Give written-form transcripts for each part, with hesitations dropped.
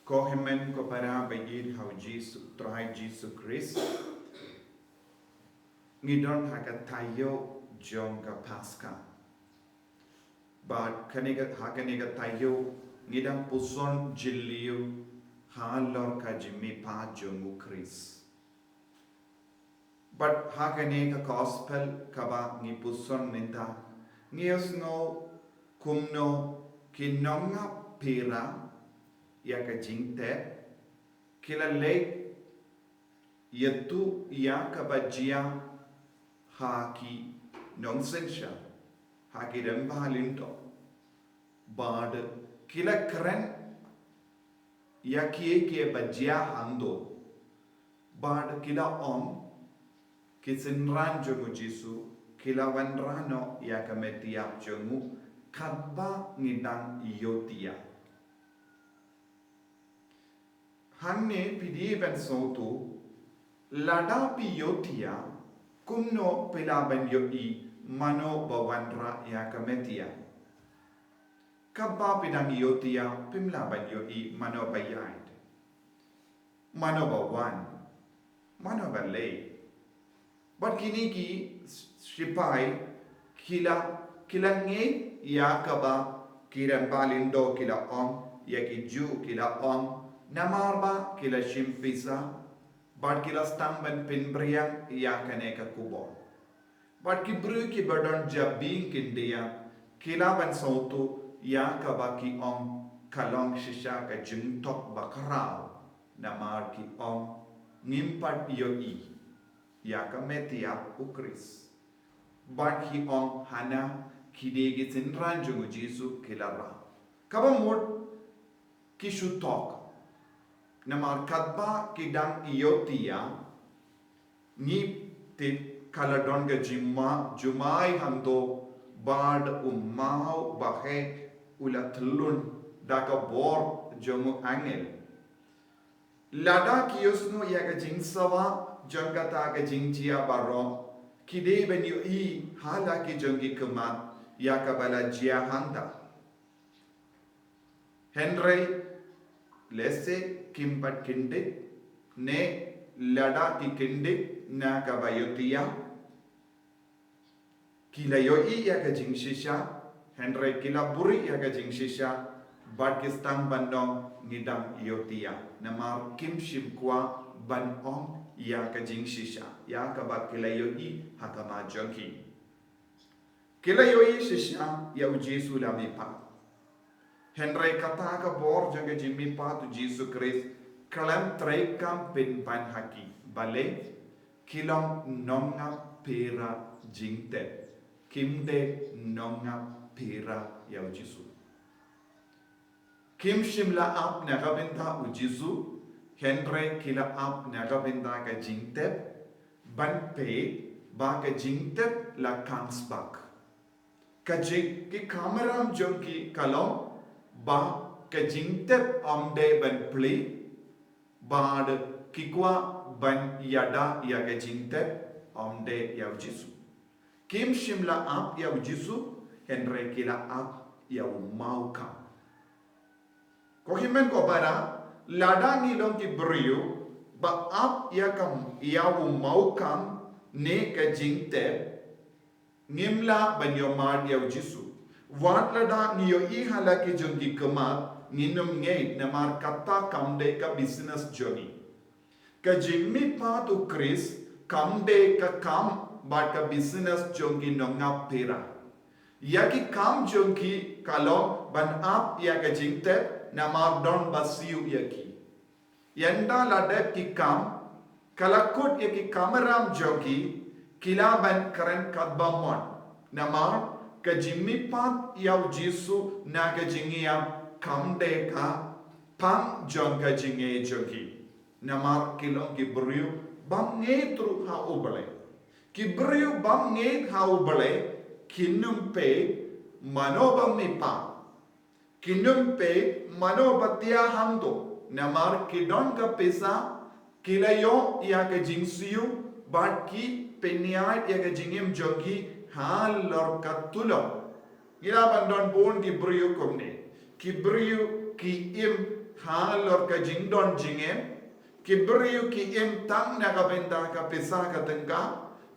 Kohemen ko para bayid how Jesus try Jesus Christ. Ngidon haga tayo jong ka Paska. But kaniga haganiga tayo ngidang puson jiliu halor ka jimmi pa jongu Christ. But haganiga gospel kaba ngi puson minta ngios no kumno Nongap Phira ya ka jingte kila late yatu ya ka bajia haki nonsensya haki rembalindo bad kila kren ya kie bajia hando bad kila om kisinran jongu jisu kila wanrano ya ka metia jongu kadba ngidang iyotia hanne pidi ben soto lada piyotia kumno pilaban yoi mano bawandra ya kametia kabba pidang iyotia pimlaban yoi mano bayad mano bawan mano balay but kiniki sipai kila nge ya kaba kiran balindo kila om ya ju kila om namarba kila shimpisa but kila stamban pinbriang ya kaneka kubo but kibru ki badon jabing kindia kila ban sautu ya kabaki om kalong shisha ka jungtok bakarao namar ki om ngimpat yoi ya kametia ukris but hi om hana kidegi sinran jungu jisu kilara kaba mod kishu talk namar kadba kidang iyotia ni te kaladon ga jumai hando bad umau bahe ulatlun daka bor jongu angel lada kiyosno yaga jingsawa jangata ga jingtia baro kide ben yu i hala ki jongi kema yakabala jia handa Henry lesse kimpat kinde ne lada ki kinde na kabayotia kila yoi ya ka jingshisha Henry kila buri ya ka jingshisha Pakistan bandong ngidang yotia namar kim shimkwa banong ya ka jingshisha ya ka ba kila yoi hakama jonki kila yoi shisha ya ujesu la mipa Henry kata ka bor jaga jimmi patu Jesu Christ kalam traikam pin pan haki bale kilom Nongap Phira jingte kimde Nongap Phira ya Jesu kim shimla ap nagabinta u Jesu Henry kila ap nagabinta ka jingte ban pe ba ka jingte la kansbak ka jing ki kameram jonki kalom ba ka jingtep amde ban pli bad kikwa ban yada ya ka jingtep amde ya Jesu kim shimla ap ya Jesu Henry kila ap ya mauka ko himen ko para lada ni long ki brio ba ap ya kam ya maukam ne ka jingtep ngimla ban yomad ya Jesu Watlada niyo ihala ki jongi kemat ninum ngeit namar kata kamde ka business journey. Ka jimmi patu Chris kamde ka kam bat ka business jongi Nongap Phira. Yaki kam jongi kalau ban ap ya ka jingte namar don basiu yaki. Yanda ladep ki kam kalakut yaki kameram jongi kila ban karen kadbamon namar ka jimmi pat yaw Jesu na ka jingiam kamde ka pang jong ka jinge jogi namar kilong ki brio bam nge tru ha ubale ki brio bam nge ha ubale kinum pe manobam mi pa kinum pe manobatia hando namar kidon ka pesa kilayo ya ka jingsiu bat ki peniat ya ka jingim jogi hal lor katulo gira bandon bon ki brio komne ki brio ki im halor ka jingdon jingem kibriu ki em tang na ka benda ka pesa ka tengka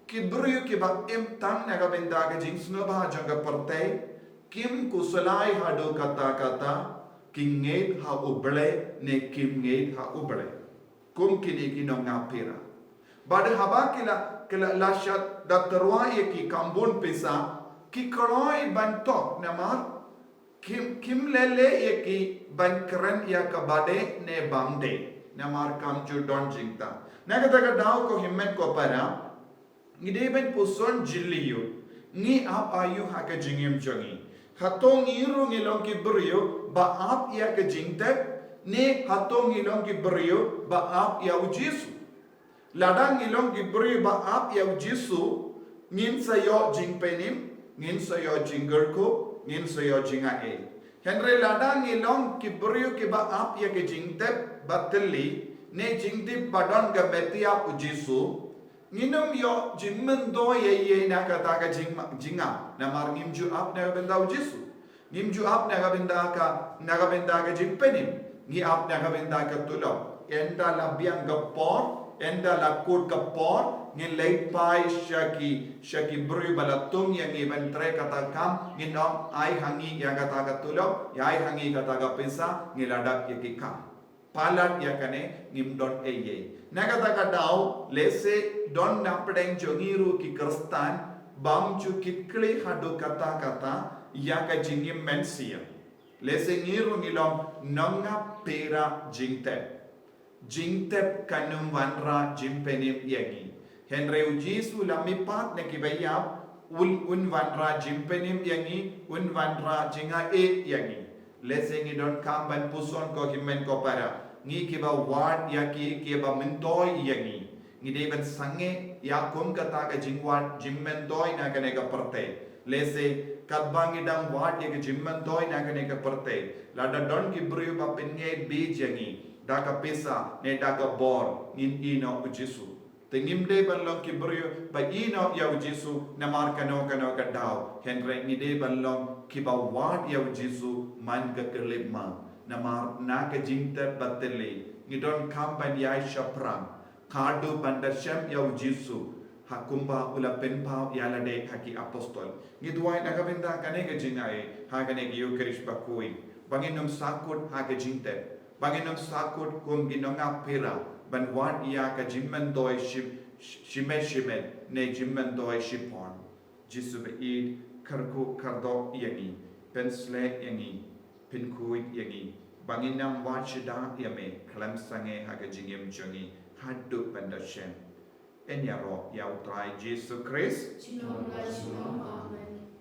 kibriu ki ba em tang na ka benda ka jing sno ba janga partai kim kusalai hado kata kinget ha uble ne kimget ha uble kum kini ki Nongap Phira bad haba kila lashat da terwa ki kambun pesa ki koloi bantok namar kim lele ki ban keren ya ka bade ne bangde namar kam ju don jingta nagata ka daw ko himmet ko para ngide ben puson jilliyo ngi ap ayu ha ka jingem jongi hatong iru ngilong ki brio ba ap ya ka jingte ne hatong ilong ki brio ba ap ya ujisu ladang ilong ki brio ba ap ya ujisu ngin sayo jingpenim ngin sayo jinggerko ngin sayo jingae henry ladang ilong ki brio ki ba ap ya ka jingte batli ne jingti badon ga betia ujisu nginum yo jimmen do ye na kata ka jinga na mar ngimju ap na benda ujisu ngimju ap na benda ka jingpenim ngi ap na benda ka tulo enda la biang ga por enda la kut ka por ngi late pai shaki bru balatung yang iban tre kata kam nginom ai hangi ya kata ka tulo ya ai hangi kata ka pesa ngi ladak ye ki kam palat ya kane ngimdon eye nagata ka daw lese don napdeng jongiru ki kristan bamju kitkli hadu kata ya ka jingim mensia lese ngiru ngilom Nongap Phira jingtep kanum wanra jimpenim yangi henry ujisu lamipat ne kibayap un wanra jimpenim yangi un wanra jinga yangi lese ngidon kamban puson ko himen ko para ngi kiba ward ya ki ba mentoy yangi ngide ben sange ya kum kata ka jingwat jimmentoy na kane ka parte lese kadbangi dang ward ya ka jimmentoy na kane ka parte lada don ki bru ba pinge bi jangi da ka pesa ne da ka bor nin ino ujisu tengimde balong ki bru ba ino ya ujisu na mar kano ka daw henry ngide balong ki ba ward ya ujisu man ka kelima namar naga jingta bateli ngidon kamban yai shaprang kadu bandar shem yau jisu hakumba ula penpau yalade haki apostol ngidwai naga benda kanega jingai hagane gi ukrish bakui banginum sakut haga jingte banginum sakut kum Nongap Phira ban wan ya ka jimmen doi shimet ne jimmen doi shipon jisu be id karku kardo yangi pensle yangi pinkui yangi banginam wachida yame klam sange haga jingem jongi hadu pandashem enyaro yautrai Jesus Christ Amen.